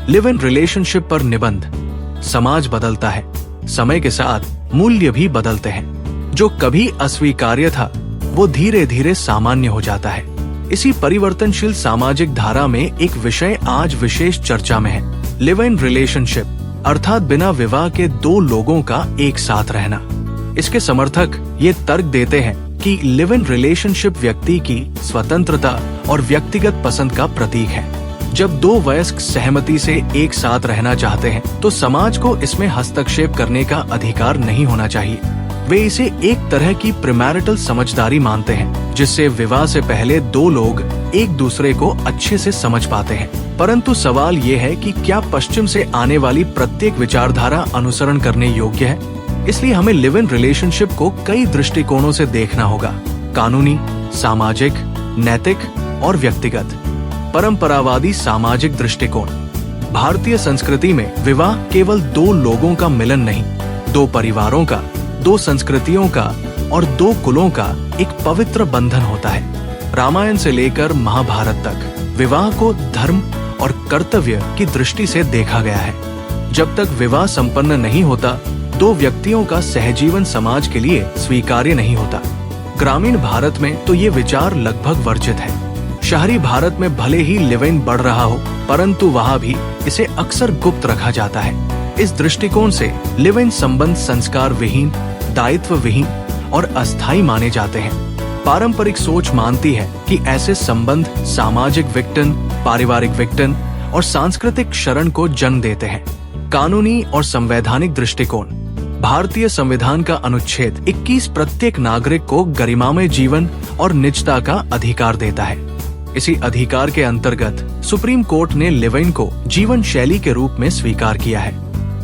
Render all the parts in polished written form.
Live in relationship पर निबंध। समाज बदलता है, समय के साथ मूल्य भी बदलते हैं। जो कभी अस्वीकार्य था वो धीरे धीरे सामान्य हो जाता है। इसी परिवर्तनशील सामाजिक धारा में एक विषय आज विशेष चर्चा में है, लिव इन रिलेशनशिप, अर्थात बिना विवाह के दो लोगों का एक साथ रहना। इसके समर्थक ये तर्क देते हैं कि लिव इन रिलेशनशिप व्यक्ति की स्वतंत्रता और व्यक्तिगत पसंद का प्रतीक है। जब दो वयस्क सहमति से एक साथ रहना चाहते हैं तो समाज को इसमें हस्तक्षेप करने का अधिकार नहीं होना चाहिए। वे इसे एक तरह की प्रीमैरिटल समझदारी मानते हैं, जिससे विवाह से पहले दो लोग एक दूसरे को अच्छे से समझ पाते हैं। परंतु सवाल ये है कि क्या पश्चिम से आने वाली प्रत्येक विचारधारा अनुसरण करने योग्य है? इसलिए हमें लिव इन रिलेशनशिप को कई दृष्टिकोणों से देखना होगा, कानूनी, सामाजिक, नैतिक और व्यक्तिगत। परंपरावादी सामाजिक दृष्टिकोण। भारतीय संस्कृति में विवाह केवल दो लोगों का मिलन नहीं, दो परिवारों का, दो संस्कृतियों का और दो कुलों का एक पवित्र बंधन होता है। रामायण से लेकर महाभारत तक विवाह को धर्म और कर्तव्य की दृष्टि से देखा गया है। जब तक विवाह संपन्न नहीं होता, दो व्यक्तियों का सहजीवन समाज के लिए स्वीकार्य नहीं होता। ग्रामीण भारत में तो ये विचार लगभग वर्जित है। शहरी भारत में भले ही लिव इन बढ़ रहा हो, परंतु वहाँ भी इसे अक्सर गुप्त रखा जाता है। इस दृष्टिकोण से लिव इन संबंध संस्कार विहीन, दायित्व विहीन और अस्थायी माने जाते हैं। पारंपरिक सोच मानती है कि ऐसे संबंध सामाजिक विघटन, पारिवारिक विघटन और सांस्कृतिक शरण को जन्म देते हैं। कानूनी और संवैधानिक दृष्टिकोण। भारतीय संविधान का अनुच्छेद 21 प्रत्येक नागरिक को गरिमामय जीवन और निजता का अधिकार देता है। इसी अधिकार के अंतर्गत सुप्रीम कोर्ट ने लिव इन को जीवन शैली के रूप में स्वीकार किया है।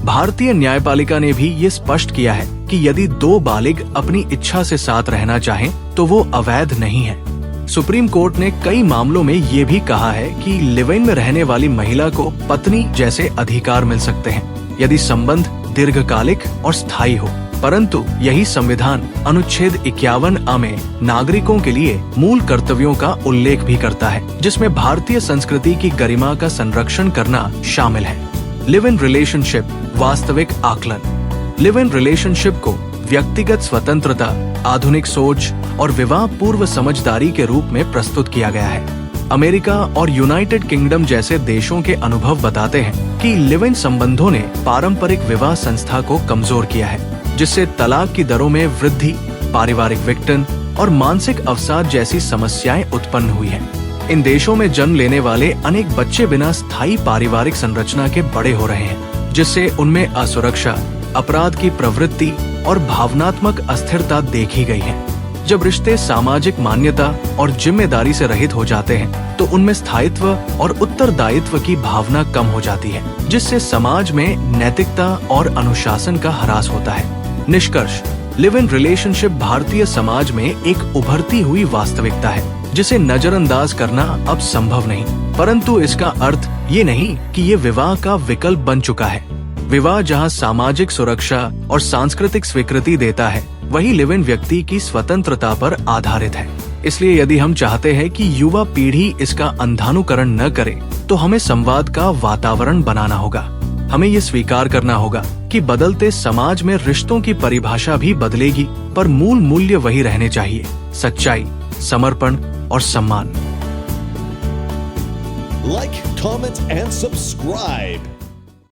भारतीय न्यायपालिका ने भी ये स्पष्ट किया है कि यदि दो बालिग अपनी इच्छा से साथ रहना चाहें तो वो अवैध नहीं है। सुप्रीम कोर्ट ने कई मामलों में ये भी कहा है कि लिव इन में रहने वाली महिला को पत्नी जैसे अधिकार मिल सकते हैं यदि संबंध दीर्घकालिक और स्थायी हो। परंतु यही संविधान अनुच्छेद 51A में नागरिकों के लिए मूल कर्तव्यों का उल्लेख भी करता है, जिसमें भारतीय संस्कृति की गरिमा का संरक्षण करना शामिल है। लिव इन रिलेशनशिप वास्तविक आकलन। लिव इन रिलेशनशिप को व्यक्तिगत स्वतंत्रता, आधुनिक सोच और विवाह पूर्व समझदारी के रूप में प्रस्तुत किया गया है। अमेरिका और यूनाइटेड किंगडम जैसे देशों के अनुभव बताते हैं कि लिव इन संबंधों ने पारंपरिक विवाह संस्था को कमजोर किया है, जिससे तलाक की दरों में वृद्धि, पारिवारिक विघटन और मानसिक अवसाद जैसी समस्याएं उत्पन्न हुई हैं। इन देशों में जन्म लेने वाले अनेक बच्चे बिना स्थायी पारिवारिक संरचना के बड़े हो रहे हैं, जिससे उनमें असुरक्षा, अपराध की प्रवृत्ति और भावनात्मक अस्थिरता देखी गई है। जब रिश्ते सामाजिक मान्यता और जिम्मेदारी से रहित हो जाते हैं तो उनमें स्थायित्व और उत्तरदायित्व की भावना कम हो जाती है, जिससे समाज में नैतिकता और अनुशासन का ह्रास होता है। निष्कर्ष, live in relationship Bharatiya Samaj में एक उभरती हुई वास्तविकता है, जिसे नजरअंदाज करना अब संभव नहीं। परंतु इसका अर्थ ये नहीं कि ये विवाह का विकल्प बन चुका है। विवाह जहाँ सामाजिक सुरक्षा और सांस्कृतिक स्वीकृति देता है, वही लिव इन व्यक्ति की स्वतंत्रता पर आधारित है। इसलिए यदि हम चाहते हैं कि युवा पीढ़ी इसका अंधानुकरण न करे, तो हमें संवाद का वातावरण बनाना होगा। हमें ये स्वीकार करना होगा कि बदलते समाज में रिश्तों की परिभाषा भी बदलेगी, पर मूल मूल्य वही रहने चाहिए, सच्चाई, समर्पण और सम्मान। Like, comment and subscribe.